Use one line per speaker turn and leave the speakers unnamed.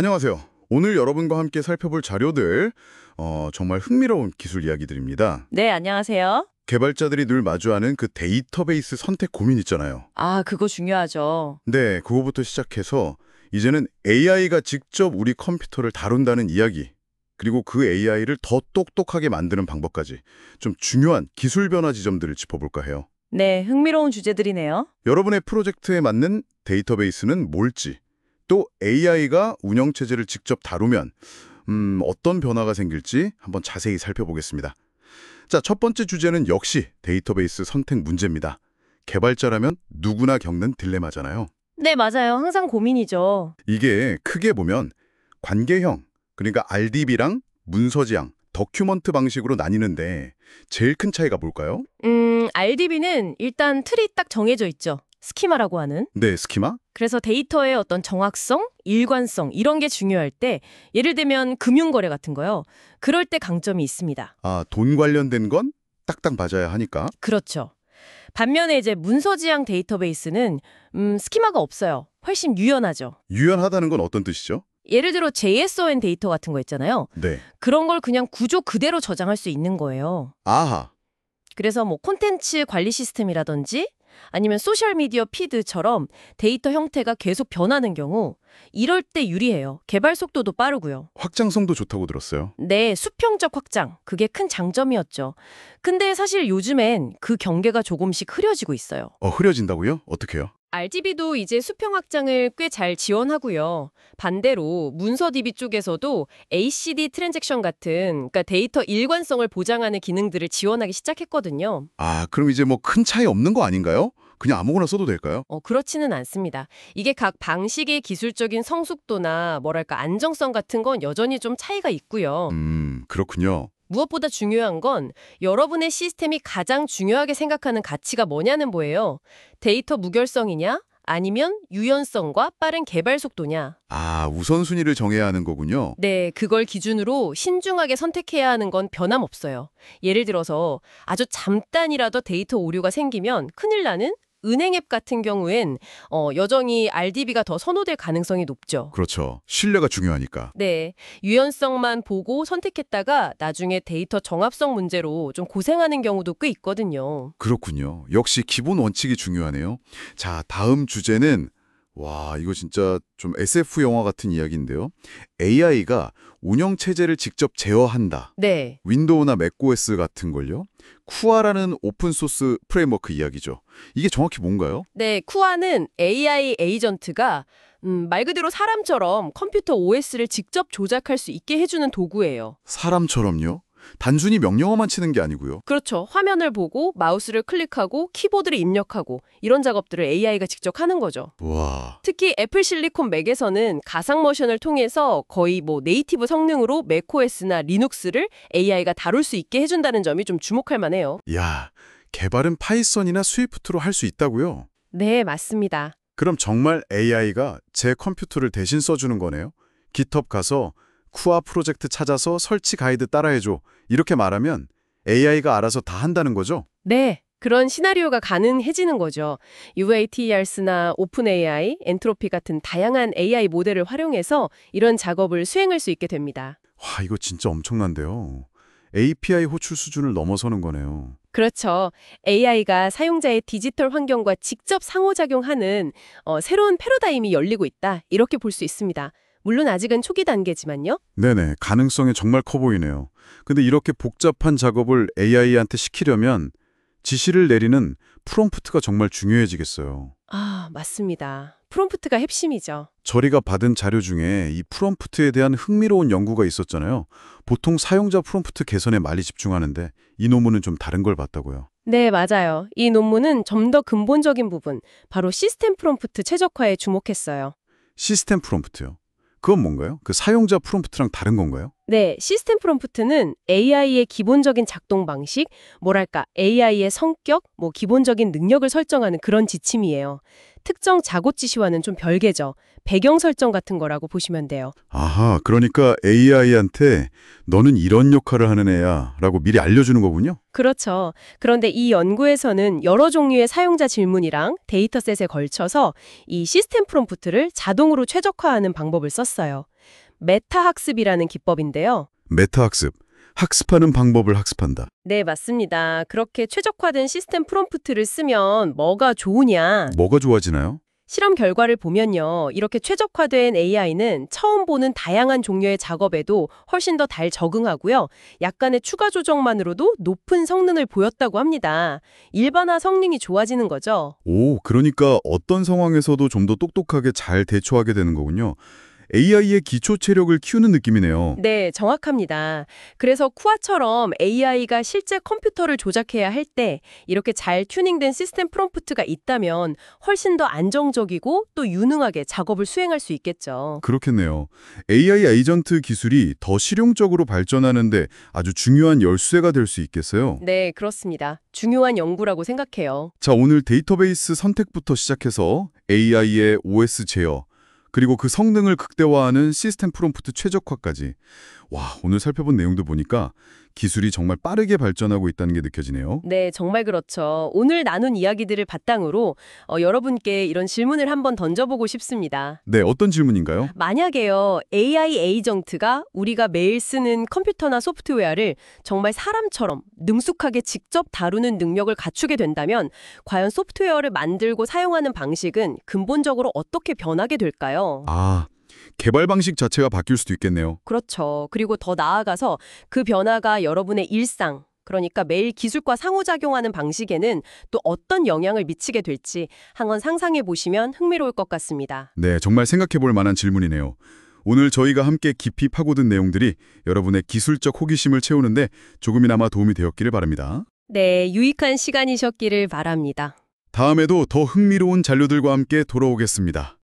안녕하세요. 오늘 여러분과 함께 살펴볼 자료들, 정말 흥미로운 기술 이야기들입니다.
네, 안녕하세요.
개발자들이 늘 마주하는 그 데이터베이스 선택 고민 있잖아요.
아, 그거 중요하죠.
네, 그거부터 시작해서 이제는 AI가 직접 우리 컴퓨터를 다룬다는 이야기, 그리고 그 AI를 더 똑똑하게 만드는 방법까지 좀 중요한 기술 변화 지점들을 짚어볼까 해요.
네, 흥미로운 주제들이네요.
여러분의 프로젝트에 맞는 데이터베이스는 뭘지, 또 AI가 운영체제를 직접 다루면 어떤 변화가 생길지 한번 자세히 살펴보겠습니다. 자, 첫 번째 주제는 역시 데이터베이스 선택 문제입니다. 개발자라면 누구나 겪는 딜레마잖아요.
네, 맞아요. 항상 고민이죠.
이게 크게 보면 관계형, 그러니까 RDB랑 문서지향, 더큐먼트 방식으로 나뉘는데 제일 큰 차이가 뭘까요?
RDB는 일단 틀이 딱 정해져 있죠. 스키마라고 하는.
네, 스키마?
그래서 데이터의 어떤 정확성, 일관성 이런 게 중요할 때 예를 들면 금융거래 같은 거요. 그럴 때 강점이 있습니다.
아, 돈 관련된 건 딱딱 맞아야 하니까.
그렇죠. 반면에 이제 문서지향 데이터베이스는 스키마가 없어요. 훨씬 유연하죠.
유연하다는 건 어떤 뜻이죠?
예를 들어 JSON 데이터 같은 거 있잖아요.
네.
그런 걸 그냥 구조 그대로 저장할 수 있는 거예요.
아하.
그래서 뭐 콘텐츠 관리 시스템이라든지 아니면 소셜미디어 피드처럼 데이터 형태가 계속 변하는 경우 이럴 때 유리해요. 개발 속도도 빠르고요.
확장성도 좋다고 들었어요.
네, 수평적 확장. 그게 큰 장점이었죠. 근데 사실 요즘엔 그 경계가 조금씩 흐려지고 있어요.
흐려진다고요? 어떻게요?
RGB도 이제 수평 확장을 꽤 잘 지원하고요. 반대로 문서 DB 쪽에서도 ACD 트랜잭션 같은 그러니까 데이터 일관성을 보장하는 기능들을 지원하기 시작했거든요.
아, 그럼 이제 뭐 큰 차이 없는 거 아닌가요? 그냥 아무거나 써도 될까요?
그렇지는 않습니다. 이게 각 방식의 기술적인 성숙도나 뭐랄까 안정성 같은 건 여전히 좀 차이가 있고요.
그렇군요.
무엇보다 중요한 건 여러분의 시스템이 가장 중요하게 생각하는 가치가 뭐냐는 거예요. 데이터 무결성이냐? 아니면 유연성과 빠른 개발 속도냐?
아, 우선순위를 정해야 하는 거군요.
네, 그걸 기준으로 신중하게 선택해야 하는 건 변함없어요. 예를 들어서 아주 잠깐이라도 데이터 오류가 생기면 큰일 나는 은행 앱 같은 경우엔 여전히 RDB가 더 선호될 가능성이 높죠.
그렇죠. 신뢰가 중요하니까.
네, 유연성만 보고 선택했다가 나중에 데이터 정합성 문제로 좀 고생하는 경우도 꽤 있거든요.
그렇군요. 역시 기본 원칙이 중요하네요. 자, 다음 주제는 와, 이거 진짜 좀 SF 영화 같은 이야기인데요. AI가 운영체제를 직접 제어한다.
네.
윈도우나 맥OS 같은 걸요. 쿠아라는 오픈소스 프레임워크 이야기죠. 이게 정확히 뭔가요?
네, 쿠아는 AI 에이전트가 말 그대로 사람처럼 컴퓨터 OS를 직접 조작할 수 있게 해주는 도구예요.
사람처럼요? 단순히 명령어만 치는 게 아니고요.
그렇죠. 화면을 보고 마우스를 클릭하고 키보드를 입력하고 이런 작업들을 AI가 직접 하는 거죠.
와,
특히 애플 실리콘 맥에서는 가상 머신을 통해서 거의 뭐 네이티브 성능으로 맥OS나 리눅스를 AI가 다룰 수 있게 해준다는 점이 좀 주목할 만해요.
야, 개발은 파이썬이나 스위프트로 할 수 있다고요?
네, 맞습니다.
그럼 정말 AI가 제 컴퓨터를 대신 써주는 거네요? GitHub 가서 쿠아 프로젝트 찾아서 설치 가이드 따라해줘. 이렇게 말하면 AI가 알아서 다 한다는 거죠?
네, 그런 시나리오가 가능해지는 거죠. UATRS나 오픈AI, 엔트로피 같은 다양한 AI 모델을 활용해서 이런 작업을 수행할 수 있게 됩니다.
와, 이거 진짜 엄청난데요. API 호출 수준을 넘어서는 거네요.
그렇죠. AI가 사용자의 디지털 환경과 직접 상호작용하는 새로운 패러다임이 열리고 있다. 이렇게 볼 수 있습니다. 물론 아직은 초기 단계지만요.
네네, 가능성이 정말 커 보이네요. 근데 이렇게 복잡한 작업을 AI한테 시키려면 지시를 내리는 프롬프트가 정말 중요해지겠어요.
아, 맞습니다. 프롬프트가 핵심이죠.
저희가 받은 자료 중에 이 프롬프트에 대한 흥미로운 연구가 있었잖아요. 보통 사용자 프롬프트 개선에 많이 집중하는데 이 논문은 좀 다른 걸 봤다고요.
네, 맞아요. 이 논문은 좀 더 근본적인 부분, 바로 시스템 프롬프트 최적화에 주목했어요.
시스템 프롬프트요. 그건 뭔가요? 그 사용자 프롬프트랑 다른 건가요?
네, 시스템 프롬프트는 AI의 기본적인 작동 방식, 뭐랄까, AI의 성격, 기본적인 능력을 설정하는 그런 지침이에요. 특정 작업 지시와는 좀 별개죠. 배경 설정 같은 거라고 보시면 돼요.
아하, 그러니까 AI한테 너는 이런 역할을 하는 애야 라고 미리 알려주는 거군요?
그렇죠. 그런데 이 연구에서는 여러 종류의 사용자 질문이랑 데이터셋에 걸쳐서 이 시스템 프롬프트를 자동으로 최적화하는 방법을 썼어요. 메타학습이라는 기법인데요.
메타학습, 학습하는 방법을 학습한다.
네, 맞습니다. 그렇게 최적화된 시스템 프롬프트를 쓰면 뭐가 좋으냐?
뭐가 좋아지나요?
실험 결과를 보면요. 이렇게 최적화된 AI는 처음 보는 다양한 종류의 작업에도 훨씬 더 잘 적응하고요. 약간의 추가 조정만으로도 높은 성능을 보였다고 합니다. 일반화 성능이 좋아지는 거죠.
오, 그러니까 어떤 상황에서도 좀 더 똑똑하게 잘 대처하게 되는 거군요. AI의 기초 체력을 키우는 느낌이네요.
네, 정확합니다. 그래서 쿠아처럼 AI가 실제 컴퓨터를 조작해야 할 때 이렇게 잘 튜닝된 시스템 프롬프트가 있다면 훨씬 더 안정적이고 또 유능하게 작업을 수행할 수 있겠죠.
그렇겠네요. AI 에이전트 기술이 더 실용적으로 발전하는데 아주 중요한 열쇠가 될 수 있겠어요.
네, 그렇습니다. 중요한 연구라고 생각해요.
자, 오늘 데이터베이스 선택부터 시작해서 AI의 OS 제어, 그리고 그 성능을 극대화하는 시스템 프롬프트 최적화까지. 와, 오늘 살펴본 내용도 보니까 기술이 정말 빠르게 발전하고 있다는 게 느껴지네요.
네, 정말 그렇죠. 오늘 나눈 이야기들을 바탕으로 여러분께 이런 질문을 한번 던져보고 싶습니다.
네, 어떤 질문인가요?
만약에요, AI 에이전트가 우리가 매일 쓰는 컴퓨터나 소프트웨어를 정말 사람처럼 능숙하게 직접 다루는 능력을 갖추게 된다면 과연 소프트웨어를 만들고 사용하는 방식은 근본적으로 어떻게 변하게 될까요?
아, 개발 방식 자체가 바뀔 수도 있겠네요.
그렇죠. 그리고 더 나아가서 그 변화가 여러분의 일상, 그러니까 매일 기술과 상호작용하는 방식에는 또 어떤 영향을 미치게 될지 한번 상상해 보시면 흥미로울 것 같습니다.
네, 정말 생각해 볼 만한 질문이네요. 오늘 저희가 함께 깊이 파고든 내용들이 여러분의 기술적 호기심을 채우는데 조금이나마 도움이 되었기를 바랍니다.
네, 유익한 시간이셨기를 바랍니다.
다음에도 더 흥미로운 잔류들과 함께 돌아오겠습니다.